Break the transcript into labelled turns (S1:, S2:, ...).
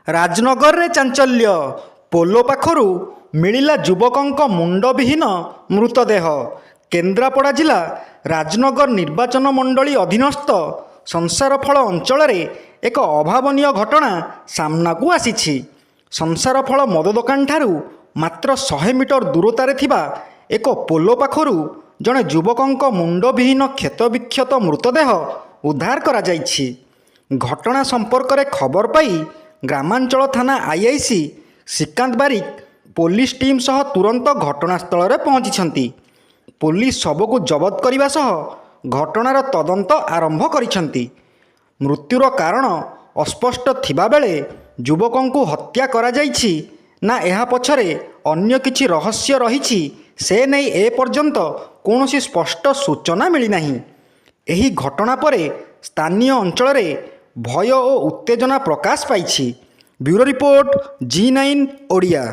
S1: ରାଜନଗରରେ ଚାଞ୍ଚଲ୍ୟ। ପୋଲ ପାଖରୁ ମିଳିଲା ଯୁବକଙ୍କ ମୁଣ୍ଡବିହୀନ ମୃତଦେହ। କେନ୍ଦ୍ରାପଡ଼ା ଜିଲ୍ଲା ରାଜନଗର ନିର୍ବାଚନ ମଣ୍ଡଳୀ ଅଧୀନସ୍ଥ ସଂସାରଫଳ ଅଞ୍ଚଳରେ ଏକ ଅଭାବନୀୟ ଘଟଣା ସାମ୍ନାକୁ ଆସିଛି। ସଂସାରଫଳ ମଦ ଦୋକାନଠାରୁ ମାତ୍ର 100 ମିଟର ଦୂରତାରେ ଥିବା ଏକ ପୋଲ ପାଖରୁ ଜଣେ ଯୁବକଙ୍କ ମୁଣ୍ଡବିହୀନ କ୍ଷତବିକ୍ଷତ ମୃତଦେହ ଉଦ୍ଧାର କରାଯାଇଛି। ଘଟଣା ସମ୍ପର୍କରେ ଖବର ପାଇ ଗ୍ରାମାଞ୍ଚଳ ଥାନା IIC Srikanta Barik police team ସହ ତୁରନ୍ତ ଘଟଣାସ୍ଥଳରେ ପହଞ୍ଚିଛନ୍ତି। ପୋଲିସ ଶବକୁ ଜବତ କରିବା ସହ ଘଟଣାର ତଦନ୍ତ ଆରମ୍ଭ କରିଛନ୍ତି। ମୃତ୍ୟୁର କାରଣ ଅସ୍ପଷ୍ଟ ଥିବାବେଳେ ଯୁବକଙ୍କୁ ହତ୍ୟା କରାଯାଇଛି ନା ଏହା ପଛରେ ଅନ୍ୟ କିଛି ରହସ୍ୟ ରହିଛି ସେ ନେଇ ଏପର୍ଯ୍ୟନ୍ତ କୌଣସି ସ୍ପଷ୍ଟ ସୂଚନା ମିଳିନାହିଁ। ଏହି ଘଟଣା ପରେ ସ୍ଥାନୀୟ ଅଞ୍ଚଳରେ ଭୟ ଓ ଉତ୍ତେଜନା ପ୍ରକାଶ ପାଇଛି। Bureau report, G9 Odia.